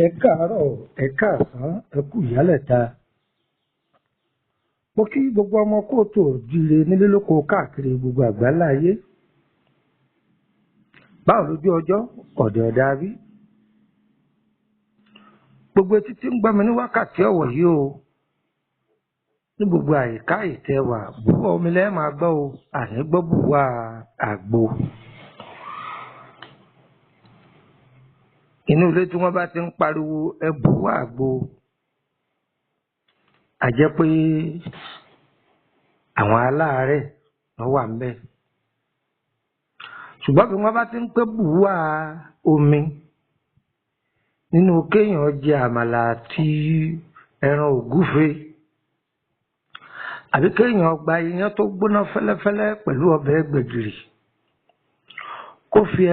Ẹ káàárọ̀, ẹ káàsán, ẹ kú ìyálẹ̀ta. Mo kí gbogbo ọmọ kóòtù òjíire nílé lóko káàkiri gbogbo àgbáńlá ayé. Báwo lójú ọjọ́ ọ̀dẹ̀ ọ̀dà rí? Gbogbo etí tí ń gbọ́ mi ní wákàtí ọ̀wọ̀ yìí o. Ní gbogbo àyíká ìtẹwà bùwá omi lẹ́ẹ̀ máa gbọ́ o, àní gbọ́ bùwá àgbo. Inú ilé tí wọ́n bá ti ń pariwo ẹ bùwá àgbo, a jẹ́ pé àwọn aláàárẹ̀ wọ́n wà ńbẹ̀. Ṣùgbọ́n bí wọ́n bá ti ń pé bùwá omi nínú kéèyàn jẹ àmàlà àti ẹran ògúfe, àbí kéèyàn gba iyán tó gbóná fẹ́lẹ́fẹ́lẹ́ pẹ̀lú ọbẹ̀ gbẹ̀gìrì, kó fi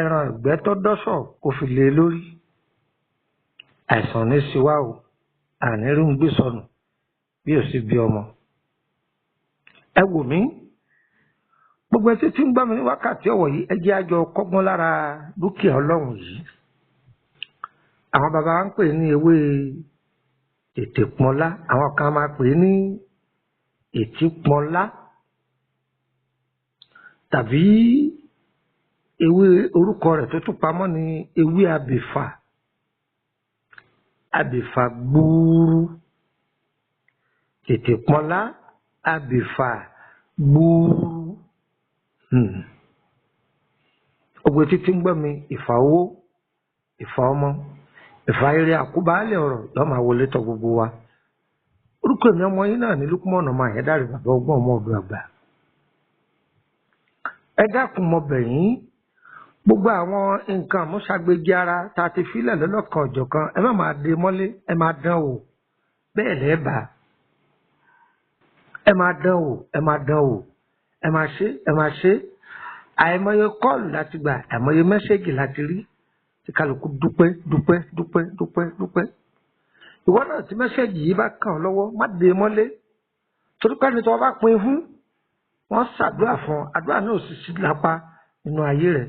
ẹran ìgbẹ́ tó dọ́sọ̀ kó fi lé lórí. Àìsàn ní síwá o, ànírí ń gbé sọnù bí ò sí bí ọmọ. Ẹ wò mí, gbogbo etí tí ń gbọ́ mi ní wákàtí ọ̀wọ̀ yìí, ẹ jẹ́ a jọ kọ́gbọ́n lára dúkìá Ọlọ́run yìí. Àwọn bàbá wa ń pè ní ewé ètè pọnlá, àwọn kan máa pè ní ètí pọnlá, tàbí ewé orúkọ rẹ̀ tó tún pamọ́ ní ewé abèfà, abèfà gbúúrú, ètè pọnlá, abèfà gbúúrú. Gbogbo etí tí ń gbọ́ mi, ìfà owó, ìfà ọmọ, ìfà eré àkúbálẹ̀ ọ̀rọ̀ lọ́ máa wọlé tọ̀ gbogbo wa. Orúkọ èmi ọmọ yín náà ní Lúkúmọ̀nù ọmọ Àyẹ́dàrí bàbá ọgbọ́n ọmọ ọdún àgbà. Ẹ dákun mo bẹ̀ yín, gbogbo àwọn nǹkan àmúṣagbèjì ara tá a ti fílẹ̀ lọ́lọ́kan ọ̀jọ̀kan, ẹ má máa dé mọ́lé, ẹ máa dán wò, bẹ́ẹ̀ lẹ́ẹ̀bà. Ẹ máa dán wò, ẹ máa dán wò, ẹ máa ṣe, ẹ máa ṣe. Àìmọye kọ́ọ̀lù láti gbà, àìmọye mẹ́sẹ̀gì láti rí, tí kálukú dúpẹ́ dúpẹ́ dúpẹ́ dúpẹ́ dúpẹ́. Ìwọ náà tí mẹ́sẹ̀gì yìí bá kàn ọ́ lọ́wọ́, má dé mọ́lé, torí pé ẹni tí wọ́n bá pín fún, wọ́n ṣàdúrà fún, àdúrà náà sì sí lápá nínú ayé rẹ̀.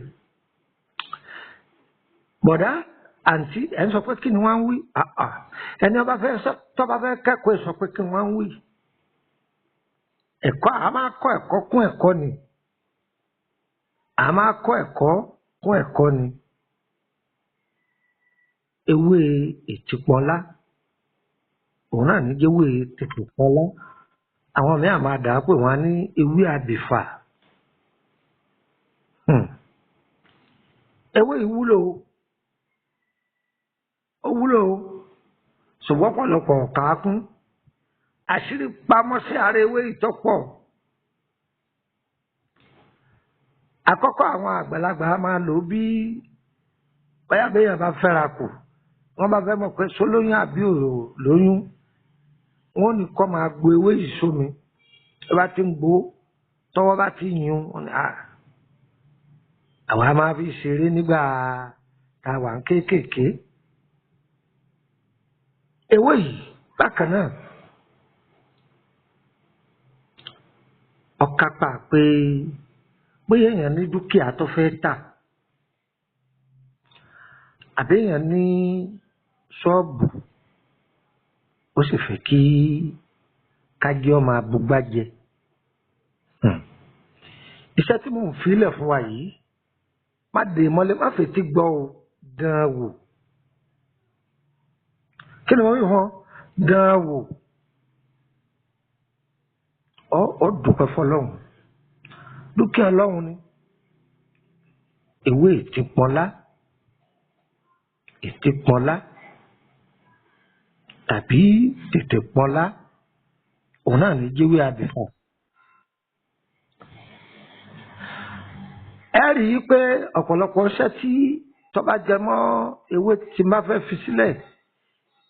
Bọ̀dá, àǹtí, ẹ̀ ń sọ pé kí ni wọ́n ń wí? Ẹni tó bá fẹ́ kẹ́kọ̀ọ́ sọ pé kí ni wọ́n ń wí? Ẹ̀kọ́, a máa kọ́ ẹ̀kọ́ kún ẹ̀kọ́ ni. A máa kọ́ ẹ̀kọ́ kún ẹ̀kọ́ ni. Ewé ètè pọnlá, òun náà ní jẹ́wé ètè pọnlá. Àwọn mìíràn máa dà á pé wọ́n á ní ewé abèfà. Ewé ìwúlò, ó wúlò, ṣùgbọ́n pọ̀lọpọ̀ ọ̀kà kún. Àṣírí pamọ́ sí ara ewé ìtọ́pọ̀. Àkọ́kọ́ àwọn àgbàlagbà máa lò bí bóyá béèyàn bá fẹ́ra kù, wọ́n bá fẹ́ mọ̀ pé sólóyún àbí òrò lóyún, wọ́n ní kó máa gbo ewé yìí sómi. Ẹ bá ti ń gbó, tọ́wọ́ bá ti yún, àwa máa fi ṣeré nígbà tá a wà ń kéékèèké. Ewé yìí bákan náà, ọ̀kápá pé bóyá èèyàn ní dúkìá tó fẹ́ tà, àbí èèyàn ní ṣọ́ọ̀bù, ó sì fẹ́ kí kájí ọmọ abúgbájẹ. Iṣẹ́ tí mò ń filẹ̀ fún wa yìí, má dé mọ́lé, má fetí gbọ́ o, dán wò. Kí ni wọ́n wí hàn? Dán wò. Ọ dúpẹ́ fọlọ́run. Dúkìá Ọlọ́run ni. Ewé ètè pọnlá, ètè pọnlá, tàbí tètè pọnlá, òun náà ní jẹ́wé abèfà. Ẹ rí i pé ọ̀pọ̀lọpọ̀ iṣẹ́ tí tó bá jẹ mọ́ ewé tí má fẹ́ fi sílẹ̀,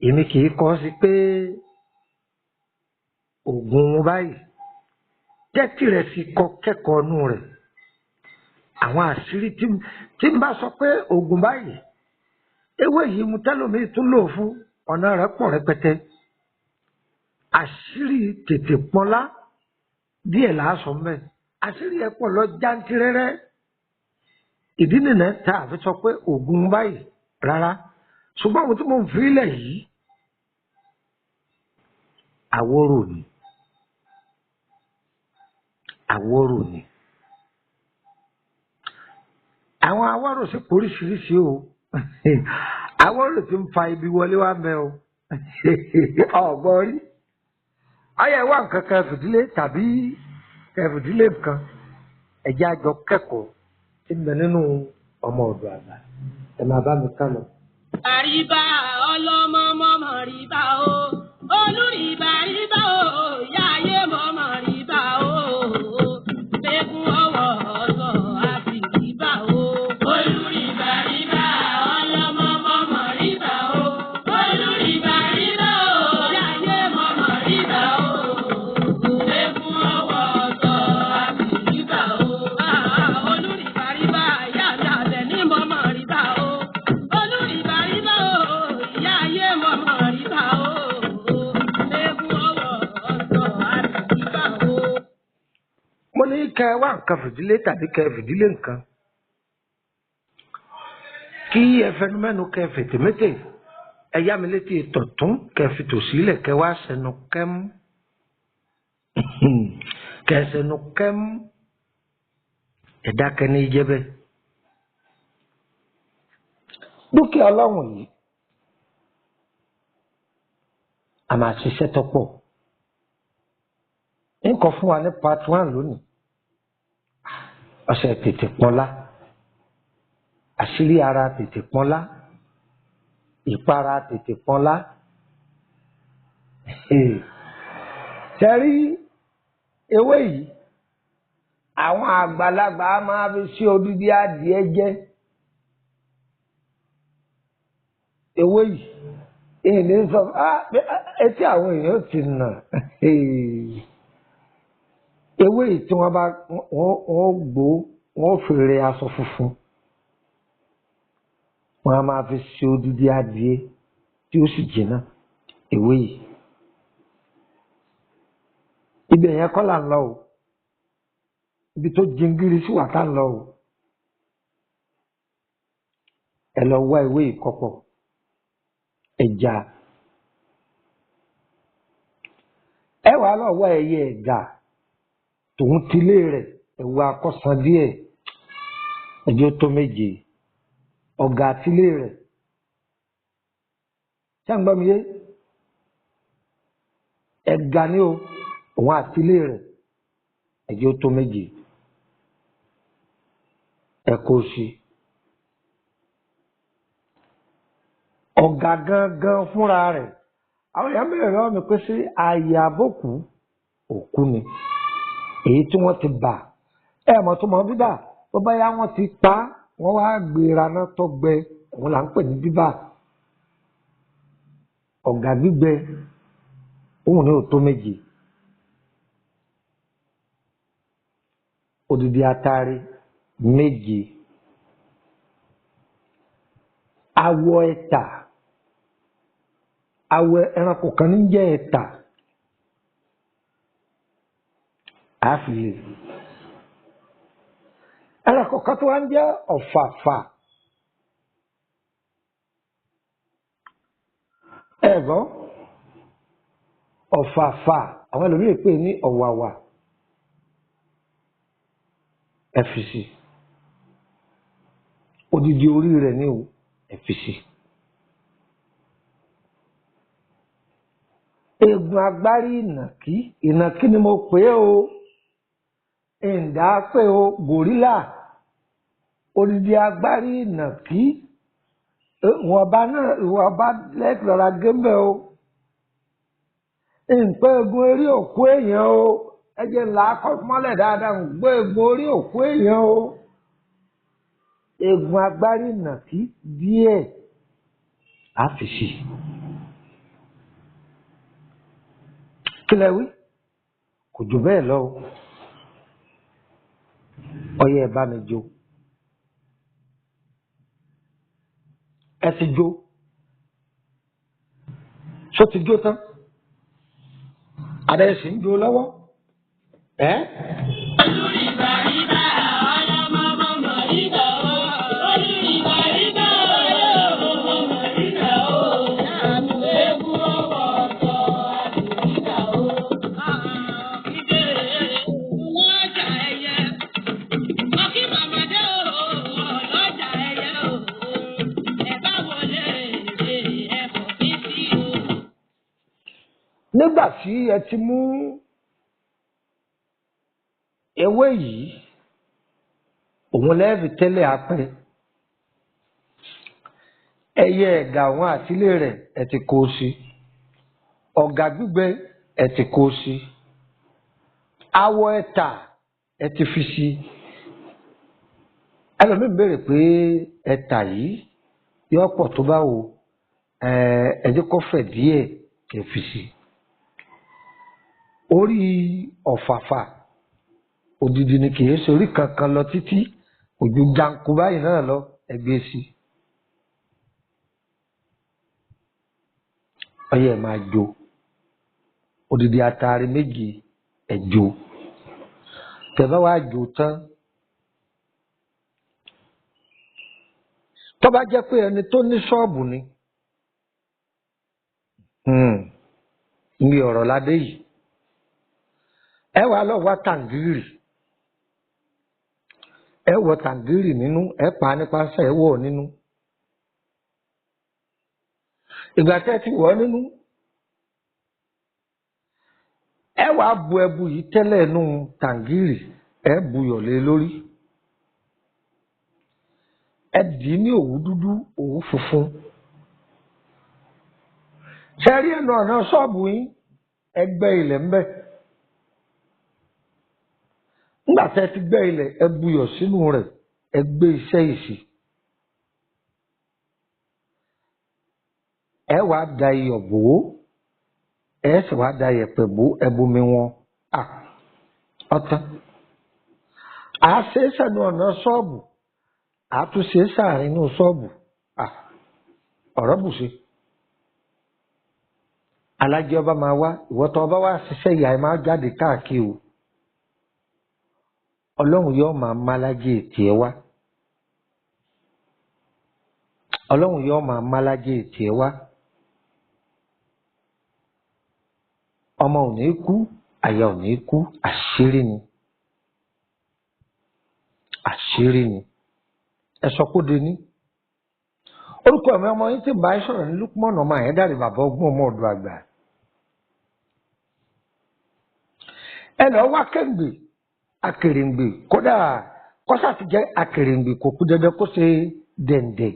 èmi kì í kọ́ sí pé oògùn báyìí tẹ́tí rẹ̀ sì kọ́ kẹ́kọ̀ọ́ nù rẹ̀ àwọn àṣírí tí n bá sọ pé oògùn báyìí ewé yìí mu tẹ́lómi tún lò fún ọ̀nà rẹ̀ pọ̀ rẹpẹtẹ àṣírí tètè pọ́nlá díẹ̀ làásọ̀ mẹ́ àṣírí ẹ̀ pọ̀ lọ jántìrẹ́rẹ́ ìdí nìyẹn tá a fi sọ pé oògùn báyìí rárá ṣùgbọ́n àwọn tí mo ń fi ilẹ̀ yìí Aworo ni Aworo ni àwọn Aworo sì oríṣiríṣi o Aworo ti ń fa ibi wọlé wá mẹ́ o ọ̀gbọ́n rí ayé wà nǹkan kan fìdílé tàbí kẹfìdílé nǹkan ẹ̀jẹ̀ àjọ kẹ́kọ̀ọ́ tí ń bẹ nínú ọmọ ọ̀dọ̀ àgbà ẹ máa bá mi ká lọ. Àríbá ọlọ́mọ mọ́mọ́ ríbá o, olùrìbá ríbá o, ìyá ayé mọ́mọ́ ríbá o, lẹ́kùn ọwọ́ ọ̀sọ̀ àti ríbá o. Olùrìbá ríbá ọlọ́mọ mọ́mọ́ ríbá o, olùrìbá ríbá o, ìyá ayé mọ́mọ́ ríbá o, lẹ́kùn ọwọ́ ọ̀sọ̀ àti ríbá o. Olùrìbá ríbá ìyá àtàlẹ̀ ní mọ́mọ́ ríbá o. Mo ní kẹ́ wá nǹkan fìdílé tàbí kẹ́ fìdílé nǹkan kí ẹ fẹnu mẹ́nu kẹ́ fètèmétè ẹ yá mi létí tọ̀tún kẹ́ fi tòsílẹ̀ kẹ́ wá sẹnu kẹ́mú kẹ́ sẹnu kẹ́mú ẹ̀dá kẹ́ni jẹ́bẹ́. Dúkìá ọlọ́run yìí a máa ṣiṣẹ́ tọ́pọ̀ nǹkan fún wa ní part 1 lónìí ọṣẹ tètè pọ́nlá àṣírí ara tètè pọ́nlá ìpara tètè pọ́nlá ṣe rí ewé yìí àwọn àgbàlagbà máa fi sí odidi adìẹ jẹ ewé yìí èyí sọ etí àwọn èèyàn ti nà ewé yìí tí wọ́n bá wọ́n gbó wọ́n fèrè aṣọ funfun wọ́n á máa fi ṣe odidi adìẹ tí ó sì jìnnà ewé yìí ibẹ̀ yẹn kọ́ là ń lọ o ibi tó jingiri sí wà tá ń lọ o ẹ lọ wá ewé yìí kọ́pọ̀ ẹja ẹ wàá lọ wá ẹyẹ ẹja tòun tilé rẹ̀ ẹwà akọsàn díẹ̀ ẹjọ́ tó méje ọ̀gá tilé rẹ̀ ṣé ń gbọ́ mi yé ẹ̀gà ni o òun àtilé rẹ̀ ẹjọ́ tó méje ẹ̀kọ́ sí ọ̀gá gangan fúnra rẹ̀ àwọn èèyàn bẹ̀rẹ̀ lọ́wọ́ mi pé sí ààyè àbòkù òkú ni èyí tí wọ́n ti bà mọ̀ tó mọ̀ bíbà tó bá yá wọ́n ti pa wọ́n wá gbéra náà tó gbẹ òun là ń pè ní bíbà ọ̀gá gbígbẹ òun ní òtó méje odidi atare méje awọ ẹ̀tà awọ ẹranko kan ní jẹ́ ẹ̀tà àfìlè ẹranko kan tó wá ń jẹ́ ọ̀fàfà ẹ̀gbọ́n ọ̀fàfà àwọn ẹlòmíràn pè ní ọ̀wàwà ẹ̀fìsì odidi orí rẹ̀ ní ẹ̀fìsì eegun agbárí ìnàkí ni mo pè é o ìǹdà pé o gòrílà odidi agbárí ìnàkí ìwọ̀n bá lẹ́tọ̀ọ́ra gẹ́mbẹ́ o ìǹpẹ́ egun orí òkú èèyàn o ẹjẹ ńlá mọ́lẹ̀ dáadáa ń gbé egun orí òkú èèyàn o egun agbárí ìnàkí díẹ̀ àfìsì kílẹ̀ wí kò jù bẹ́ẹ̀ lọ ọyẹ ẹ̀ bá mi jó ẹ ti jó ṣó ti jó tán adé sì ń jó lọ́wọ́ ẹ́. nígbà tí ẹ ti mú ewé yìí òun lẹ́ẹ̀fì tẹ́lẹ̀ apẹ́ ẹyẹ ẹ̀gà àwọn àtìlé rẹ̀ ẹ ti kó sí ọ̀gà gbígbẹ ẹ ti kó sí awọ ẹ̀tà ẹ ti fi sí ẹlòmíín béèrè pé ẹ̀tà yìí yọ pọ̀ tó bá wo ẹ jẹ́ kó fẹ̀ díẹ̀ kẹ́ fi sí orí ọ̀fàfà òdìdí ni kì í ṣe orí kankan lọ títí ojú janku báyìí náà lọ ẹgbẹ́ sí ọyẹ máa jó òdìdí àtàrí méjì ẹjọ tẹ̀bá wá jó tán tó bá jẹ́ pé ẹni tó ní ṣọ́ọ̀bù ni ní ọ̀rọ̀ ládé yìí ẹ wàá lọ wá tàǹgìrì ẹ wọ tàǹgìrì nínú ẹ pa nípasẹ̀ ẹ wọ̀ nínú ìgbà tẹ́ ti wọ̀ nínú ẹ wàá bu ẹbu yìí tẹ́lẹ̀ nù tàǹgìrì ẹ buyọ̀ lé lórí ẹ dì í ní òwú dúdú òwú funfun ṣe rí ẹnu ọ̀nà ṣọ́ọ̀bù yín ẹ gbẹ́ ilẹ̀ ńbẹ̀ nígbà tẹ́ ti gbẹ́ ilẹ̀ ẹ buyọ̀ sínú rẹ̀ ẹ gbé iṣẹ́ ìsì ẹ wàá da iyọ̀ bò ó ẹ sì wàá da yẹ̀pẹ̀ bò ẹ bomi wọn ọtán àṣẹ sẹ́nu ọ̀nà ṣọ́ọ̀bù àtúnṣe sáàrin inú ṣọ́ọ̀bù ọ̀rọ̀ bùṣe alájẹ ọba máa wá ìwọ́tọ̀ ọba wá ṣiṣẹ́ ìyá ẹ máa jáde káàkiri o ọlọ́run yóò máa málájẹ ètì ẹ wá ọlọ́run yóò máa málájẹ ètì ẹ wá ọmọ ò ní kú àyà ò ní kú àṣírí ni ẹ sọ kó de ní orúkọ mi ọmọ yín tí ń bá ẹ sọ̀rọ̀ ní Lukman ọmọ Àyẹ́dàrí bàbá ọgbọ́n ọmọ ọ̀dọ̀ àgbà ẹ lọ wá kẹ́ǹgbè akèrèǹgbè kódà kọ́sà ti jẹ́ akèrèǹgbè kò kú dandan kó ṣe dẹ̀ǹdẹ̀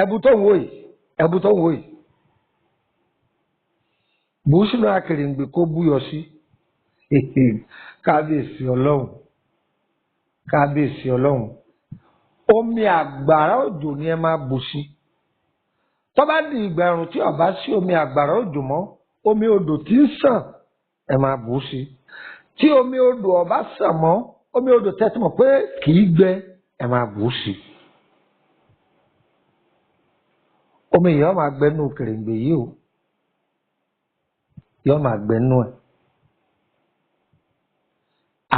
ẹbu tó ń wò yìí bù sínú akèrèǹgbè kó búyọ sí kábíyèsí ọlọ́run omi àgbàrá òjò ni ẹ máa bù sí tó bá di ìgbà ẹ̀rùn tí ó bá sí omi àgbàrá òjò mọ́ omi odò tí ń sàn ẹ máa bù sí tí omi odò ó bá sàn mọ́ omi odò tẹ́tí mọ̀ pé kì í gbẹ ẹ máa bù sí omi yìí ó máa gbẹnú kèrèǹgbè yìí o yóò máa gbẹnú ẹ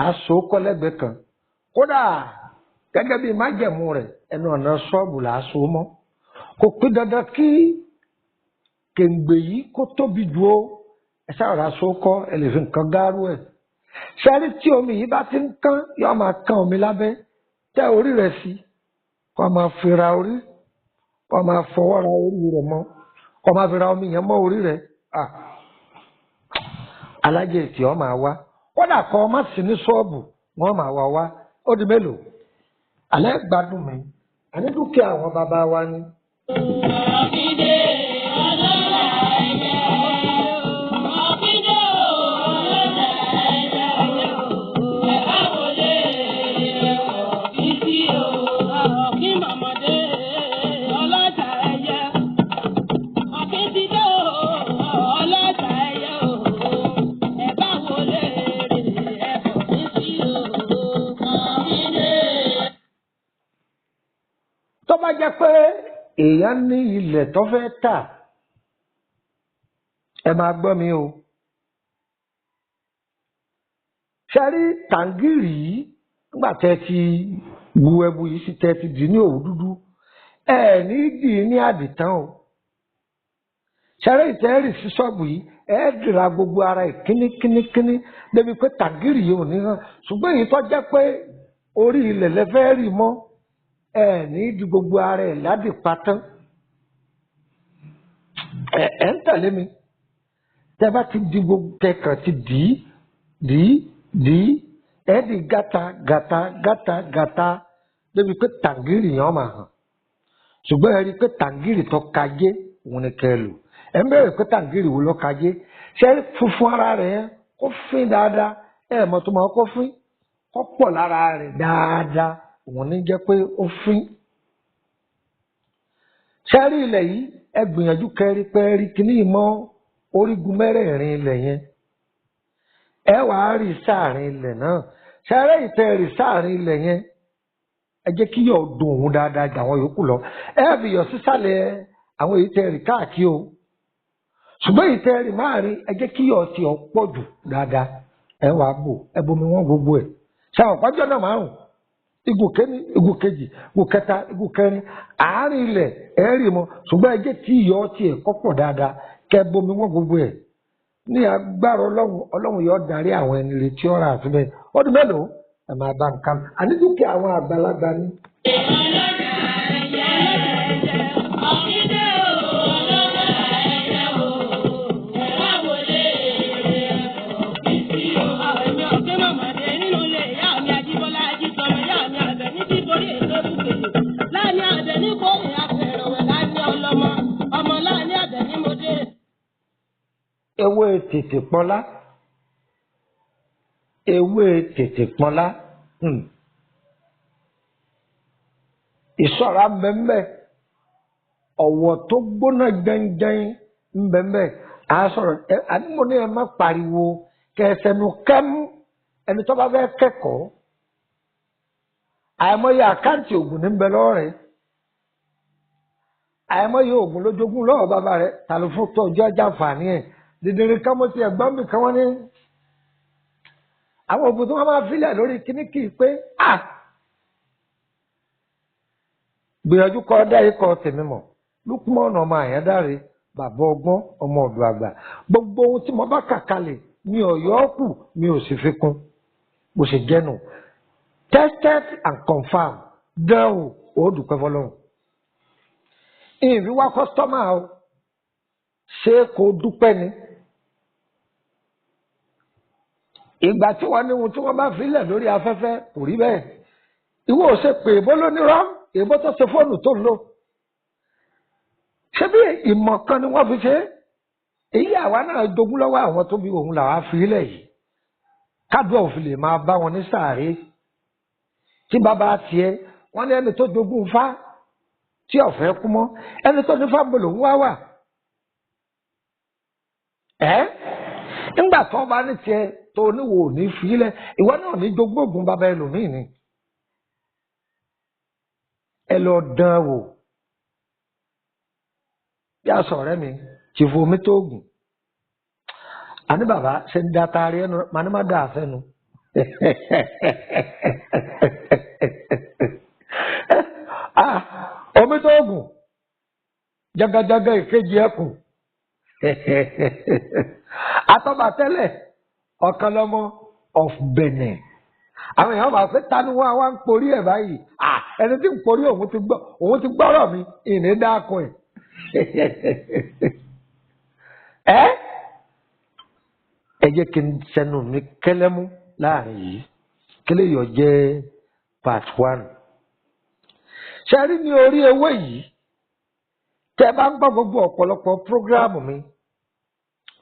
àásò kọ́lẹ́gbẹ̀ẹ́ kan kódà gẹ́gẹ́ bí májẹ̀mú rẹ̀ ẹnu ọ̀nà ṣọ́ọ̀bù làásù mọ́ kò pín dandan kí kèǹgbè yìí kó tóbi ju ó ẹ sáàrà sókọ́ ẹ lè fi nǹkan gáárù ẹ̀ ṣẹ́rí tí omi yìí bá ti ń kán yóò máa kán omi lábẹ́ tẹ orí rẹ̀ sí kó máa fi ra orí kó máa fọwọ́ ra orí rẹ̀ mọ́ kó máa fi ra omi yẹn mọ́ orí rẹ̀ alájẹ tí ọ máa wá kódà kọ́ ọ má sí ní ṣọ́ọ̀bù wọ́n máa wá ó di mélòó alẹ́ gbádùn mi àní dúkìá àwọn bàbá wa ni. èèyàn ní ilẹ̀ tó fẹ́ tà ẹ máa gbọ́ mi o ṣe rí tàǹgìrì yìí nígbà tẹ́ ti bu ẹbu yìí sí tẹ́ ti dì ní òwú dúdú ẹ ní dì ní àdìtán o ṣe rí ìtẹ́rì sí ṣọ́ọ̀bù yìí ẹ dìra gbogbo ara ẹ̀ kínníkínníkínní débi pé tàǹgìrì yìí ò ní hàn ṣùgbọ́n èyí tó jẹ́ pé orí ilẹ̀ lẹ́fẹ́ rì mọ́ ẹ ní di gbogbo ara ẹ̀ ládì patán ẹ ń tẹ̀lé mi tẹ́ bá ti di gbogbo kẹkàn ti dì í ẹ di gàtà débi pé tàǹgìrì yẹn máa hàn ṣùgbọ́n ẹ rí i pé tàǹgìrì tó kajé òun ni kẹ́ ẹ lò ẹ ń bẹ̀rẹ̀ pé tàǹgìrì wo ló kajé ṣé funfun ara rẹ̀ yẹn kó fín dáadáa ẹ mọ̀ tó máa kó fín kó pọ̀ lára rẹ̀ dáadáa òun ní jẹ́ pé ó fín ṣé rí ilẹ̀ yìí ẹ gbìyànjú kẹrí pẹ́ẹ́rí kíní mọ́ orígun mẹ́rẹ̀ẹ̀rin ilẹ̀ yẹn ẹ wàá rí sáàrin ilẹ̀ náà ṣẹ́rẹ́ ìtẹ́ rí sáàrin ilẹ̀ yẹn ẹ jẹ́ kí yọ̀ dùn òun dáadáa jà àwọn yòókù lọ ẹ fi yọ̀ sísàlẹ̀ àwọn èyí tẹ́ rí káàkiri o ṣùgbọ́n ìtẹ́ rí máàrin ẹ jẹ́ kí yọ̀ ti pọ̀ jù dáadáa ẹ wàá bò ẹ bomi wọn gbogbo ẹ̀ ṣe àwọn pàjọ́ náà márùn igun kéní igun kejì igun kẹta igun kẹrin àárín ilẹ̀ ẹ rí mọ́ ṣùgbọ́n ẹ jẹ́ kí yọ̀ ti kọ́pọ̀ dáadáa kẹ bomi wọn gbogbo ẹ̀ ní agbára ọlọ́run yóò darí àwọn ẹni retí ọ̀rọ̀ àtúbẹ̀ ọdún mélòó ẹ máa bá nǹkan àní dúkìá àwọn àgbàlagbà ní. ewé tètè pọ́nlá ìṣọ́ra mbẹ́mbẹ́ ọ̀wọ̀ tó gbóná jẹ́njẹ́n mbẹ́mbẹ́ àásọ̀rọ̀ ànímọ̀ ní ẹ má pariwo kẹsẹ̀nu kẹ́mú ẹni tó bá fẹ́ kẹ́kọ̀ọ́ àìmọye àkáǹtì ògùn ní bẹ lọ́wọ́ rẹ̀ àìmọye ògùn lójoogun lọ́wọ́ bàbá rẹ̀ tàló fún tọ́jú ọjà àǹfààní ẹ̀ dìdìrín kan mo ti ẹ̀gbọ́n mi kan wọ́n ní àwọn ògùn tí wọ́n máa filẹ̀ lórí kíní kì í pé gbìyànjú kọ́ dá ikọ̀ tèmi mọ̀ Lukman ọmọ Àyàndáre bàbá ọgbọ́n ọmọ ọ̀dọ̀ àgbà gbogbo ohun tí mo bá kà kalẹ̀ mi ò yọ ọ́ kù mi ò sì fi kún bó ṣe jẹ́nu tested and confirmed dẹ́wò ó dùpẹ́ fọlọ́run ìrìn wá kọ́sítọ́mà o ṣé kò dúpẹ́ ni ìgbà tí wọ́n ní ohun tí wọ́n bá filẹ̀ lórí afẹ́fẹ́ kò rí bẹ́ẹ̀ ìwọ ò ṣe pé èbó ló nírọ́ èbó tó ṣe fóònù tó ń lò ṣé bí ìmọ̀ kan ni wọ́n fi ṣe èyí àwa náà jogún lọ́wọ́ àwọn tó bí òun làwa filẹ̀ yìí kádùá òfin lè máa bá wọn ní sàárè tí bàbá tiẹ̀ wọ́n ní ẹni tó jogún fá tí ọ̀fẹ́ kú mọ́ ẹni tó ní fábọ̀ lòún wá wà nígbà tó bá ní tiẹ̀ tó níwò ní filẹ̀ ìwọ náà ní jogún ògùn bàbá ẹlòmíì ni ẹ lọ dán wò bí a sọ̀rọ̀ mi kì í fomi tó gùn àní bàbá ṣe ń da taari ẹnu màá ní má dà sẹ́nu omi tó gùn jagajaga ìkejì ẹkùn atọ́bàtẹ́lẹ̀ ọ̀kan lọ́mọ of Benin àwọn èèyàn máa fẹ́ tani wọn wá ń porí ẹ̀ báyìí ẹni tí ń porí òun ti gbọ́rọ̀ mi ìní dákun ẹ̀ ẹ jẹ́ kí n sẹ́nu mi kẹ́lẹ́mú láàrin yìí kílẹ̀ yọ jẹ́ part 1 ṣe rí ní orí ewé yìí tẹ́ bá ń gbọ́ gbogbo ọ̀pọ̀lọpọ̀ prógráàmù mi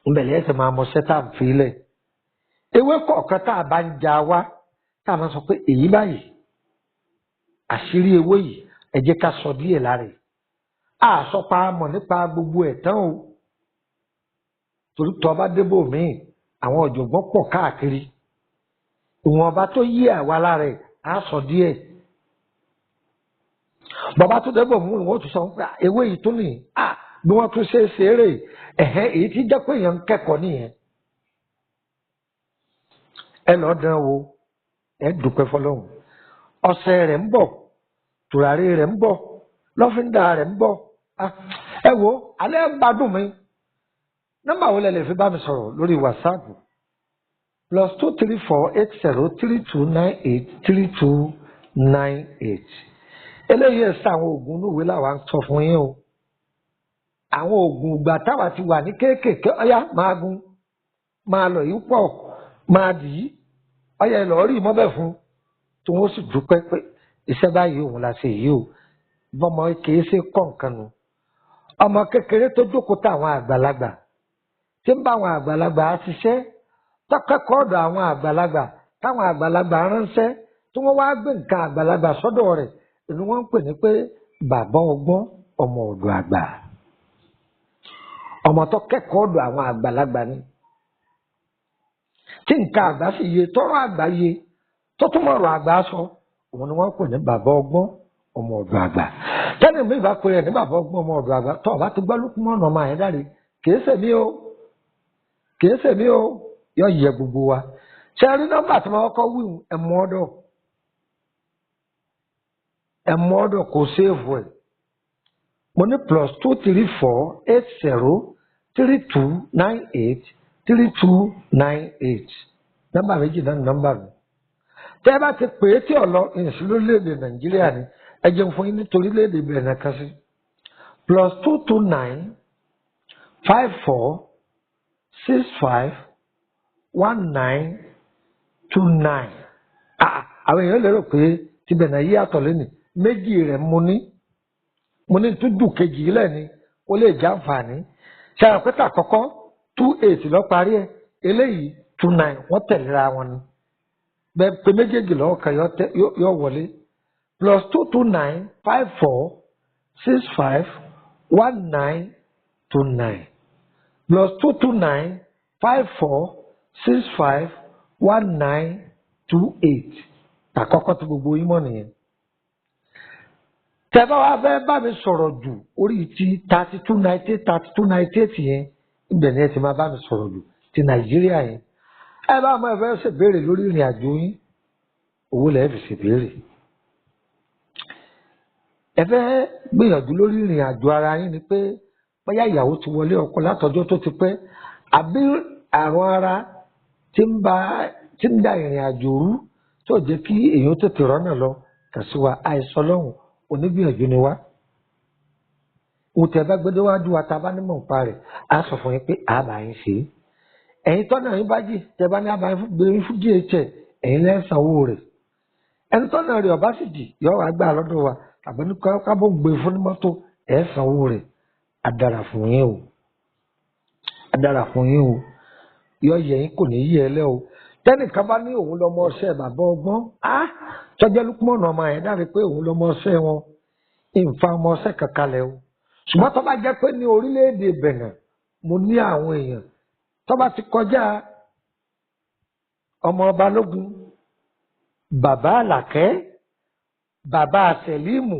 ìbẹ̀lẹ̀ ẹ̀sẹ̀ máa mọ sẹ́tà ń filẹ̀ ewé kọ̀ọ̀kan tá a bá ń ja wá tá a máa sọ pé èyí báyìí àṣírí ewé yìí ẹ jẹ́ ká sọ díẹ̀ lára ẹ̀ àsọpa mọ̀ nípa gbogbo ẹ̀ tán o torí tó bá débò míì àwọn ọ̀jọ̀gbọ́n pọ̀ káàkiri ìwọ̀nba tó yí àwa lára ẹ̀ á sọ díẹ̀ bàbá tó débò mú wọn tún sọ pé ewé yìí tó nìyí bí wọ́n tún ṣe é ṣeré èyí tí jẹ́ pé èèyàn ń kẹ́kọ̀ọ́ nìyẹn ẹ lọ dán wo ẹ dúpẹ́ fọ́lọ́run ọṣẹ rẹ̀ ń bọ̀ tùràrí rẹ̀ ń bọ̀ lọ́fíńdà rẹ̀ ń bọ̀ ẹ wo alẹ́ ń gbádùn mi nọ́mbà wo lẹ lè fi bá mi sọ̀rọ̀ lórí WhatsApp +2348032983298 eléyìí ẹ̀sẹ̀ àwọn oògùn inú ìwé làwa ń sọ fún yín o àwọn oògùn ìgbà táwa ti wà ní kéékèèké ọyá máa gun máa lọ yìí pọ̀ máa dì í ọyá ẹ lọ́ọ́ rí mọ́bẹ̀ fún tí wọ́n sì dúpẹ́ pé iṣẹ́ báyìí òun la ṣe yìí o bọ́mọ kìí ṣe kọ́ nǹkan nu ọmọ kékeré tó jókòó táwọn àgbàlagbà tí ń bá àwọn àgbàlagbà á ṣiṣẹ́ tọ́kẹ́kọ̀ọ́ ọ̀dọ̀ àwọn àgbàlagbà táwọn àgbàlagbà ránṣẹ́ tí wọ́n wá gbé nǹkan àgbàlagbà sọ́dọ̀ rẹ̀ ni wọ́n ń pè ní pé bàbá ọgbọ́n ọmọ ọ̀dọ̀ àgbà ọmọ tó kẹ́kọ̀ọ́ ọ̀dọ̀ àwọn àgbàlagbà ni tí nǹkan àgbà sì yé tọ́rọ̀ àgbà yé tó tún mọ̀rọ̀ àgbà sọ òun ni wọ́n ń pè ní bàbá ọgbọ́n ọmọ ọ̀dọ̀ àgbà tẹ́lẹ̀ mi ìbá pè é ní bàbá ọgbọ́n ọmọ ọ̀dọ̀ àgbà tó ọba ti gbọ́ Lukman ọmọ Àyẹ́dáre kìí ṣèmí o yọ yẹ gbogbo wa ṣe rí nọ́mbà tí wọ́n kọ́ wíwù ẹ̀mú ọ̀dọ̀ kò séèfù ẹ̀ mo ní +2348032983298 nọ́mbà méjì náà nọ́mbà mi tẹ́ ẹ bá ti pè é tí ọ̀lọ́ ìsìn lórílẹ̀‐èdè Nàìjíríà ni ẹ jẹun fún yín nítorí léde bẹ̀rẹ̀ náà kan sí +22954651929 àwọn èèyàn lérò pé tibẹ̀ náà yí àtọ̀ lẹ́nu méjì rẹ̀ mo ní tó dùn kejì lẹ́ni ó lè já àǹfààní ṣàrà pé tàkọ́kọ́ 28 lọ parí ẹ̀ eléyìí 29 wọ́n tẹ̀léra wọn ni bẹ́ẹ̀ pé méjèèjì lọ́wọ́ kan yọ wọlé +22954651929 +22954651928 àkọ́kọ́ tí gbogbo yín mọ̀ nìyẹn. Tẹ́bá wa fẹ́ bá mi sọ̀rọ̀ jù orí ti 3298 yẹn ibẹ̀ ni ẹ ti máa bá mi sọ̀rọ̀ jù ti Nàìjíríà yẹn. Ẹ bá ọmọ ẹ fẹ́ ṣèbéèrè lórí ìrìn àjò yín owó lẹ́ẹ̀ fi ṣèbéèrè. Ẹ fẹ́ gbìyànjú lórí ìrìn àjò ara yín ni pé bóyá ìyàwó ti wọlé ọkọ látọjọ́ tó ti pẹ́ àbí àrùn ara tí ń da ìrìn àjò rú tó jẹ́ kí èèyàn tètè rọ́nà lọ kà sí wa àìsàn lọ́hùn onígbìyànjú ni wá. Òun tẹ́ bá gbédé wájú wa tá a bá nímọ̀ nípa rẹ̀ á sọ fún yín pé àbá yín ṣe é. Ẹ̀yin tọ́nà yín bá jì tẹ́ bá ní àbá yín gbé yín fún DHL ẹ̀yin lẹ́sàn owó rẹ̀. Ẹni tọ́nà rẹ̀ ọ̀bá sì jì yọ wá gbà lọ́dọ̀ wa àbẹ̀ ní kábọ̀ gbé fún ní mọ́tò ẹ̀ san owó rẹ̀. Adára fún yín o yọ yẹ yín kò ní yí ẹ lẹ́ o tẹ́nìkan bá ní òun lọ́mọ ọṣẹ́ bàbá ọgbọ́n tọ́jọ́ Lukman ọmọ Àyẹ́dáre pé òun lọ́mọ ọṣẹ́ wọn ìfà ọmọ ọṣẹ́ kankan lẹ́ o ṣùgbọ́n tó bá jẹ́ pé ní orílẹ̀-èdè Benin mo ní àwọn èèyàn tó bá ti kọjá ọmọ Balógun bàbá Àlàkẹ́ bàbá Sẹ̀límù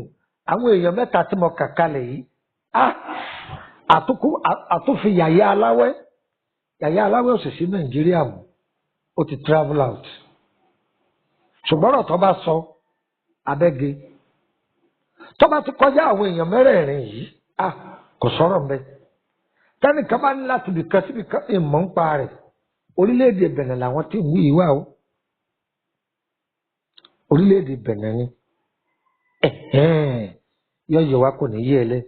àwọn èèyàn mẹ́ta tí mo kà kalẹ̀ yìí àtúnfi yàyà aláwẹ̀ òṣìṣẹ́ Nàìjíríà mú ó ti travel out ṣùgbọ́n ọ̀rọ̀ tó bá sọ abẹ́ge tó bá ti kọjá àwọn èèyàn mẹ́rẹ̀ẹ̀rin yìí kò sọ̀rọ̀ mbẹ́ tẹ́nìkan bá ní láti bìkan síbi kan ìmọ̀ ń pa rẹ̀ orílẹ̀-èdè Benin làwọn tí ń wí ìwà o orílẹ̀-èdè Benin ni yọ̀yọ̀ wa kò ní yé ẹ lẹ́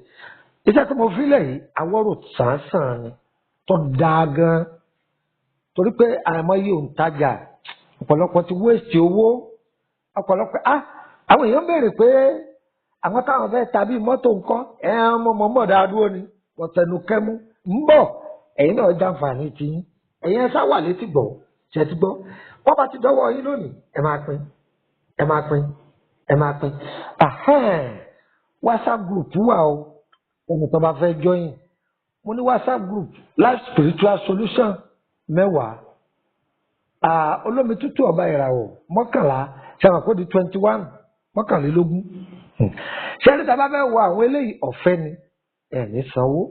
iṣẹ́ tí mo fi lẹ̀ yìí Aworo sàn-án ni tó dáa gan torí pé àìmọye òǹtajà ọ̀pọ̀lọpọ̀ ti wéèsì owó ọ̀pọ̀lọpọ̀ àwọn èèyàn béèrè pé àwọn táwọn fẹ́ tàbí mọ́tò ńkọ́ mọ̀ dáadúró ni wọ́n tẹnu kẹ́mú ń bọ̀ ẹ̀yin náà jàǹfààní ti yín ẹ̀yin ẹ̀sà wà létí gbọ̀ ṣe ti gbọ́ wọ́n bá ti dọ́wọ́ yín lónìí ẹ máa pín WhatsApp group wà o ẹni tó bá fẹ́ join mo ní WhatsApp group life spiritual solution 10 olómi tútù ọba ìràwọ̀ 11 ṣàwọn kó di 21 11 ṣé ẹni tá a bá fẹ́ wo àwọn eléyìí ọ̀fẹ́ ni ẹ̀ ní sanwó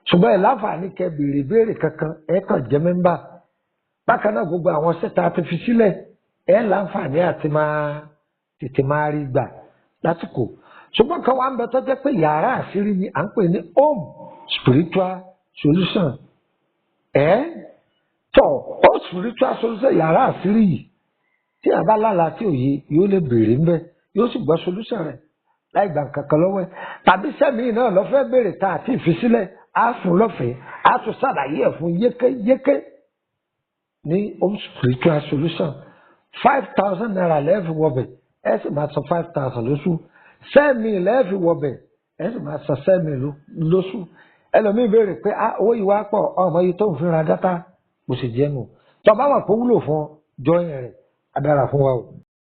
ṣùgbọ́n ẹ̀ láǹfààní kẹ́ béèrè béèrè kankan ẹ̀ kàn jẹ́ mẹ́mbà bákan náà gbogbo àwọn sẹ́ta ti fi sílẹ̀ ẹ̀ láǹfààní àti tètè máa rí gbà lásìkò ṣùgbọ́n kan wà ń bẹ tó jẹ́ pé yàrá àṣírí ni à ń pè ní home spiritual solution home spiritual solution yàrá àṣírí yìí tí a bá lálàá tí òye yóò lè béèrè ń bẹ yóò sì gbọ́ solution rẹ̀ láì gbà kankan lọ́wọ́ ẹ̀ tàbí sẹ́mi náà lọ́ fẹ́ béèrè tá àti ìfisílẹ̀ á fún lọ́fẹ̀ẹ́ á tún ṣàlàyé ẹ̀ fún yékéyéké ní home spiritual solution 5,000 naira lẹ́ẹ̀fì wọbẹ̀ ẹ sì máa san 5,000 lóṣù sẹ́mi lẹ́ẹ̀fì wọbẹ̀ ẹ sì máa san sẹ́mi lóṣù ẹlòmíì béèrè pé owó yìí wá pọ̀ ọmọ yìí tó ń fi ra dátà kò sì jẹ́ nù tọ́ bá wà pé wúlò fún ọ jọyìn rẹ̀ á dára fún wa o.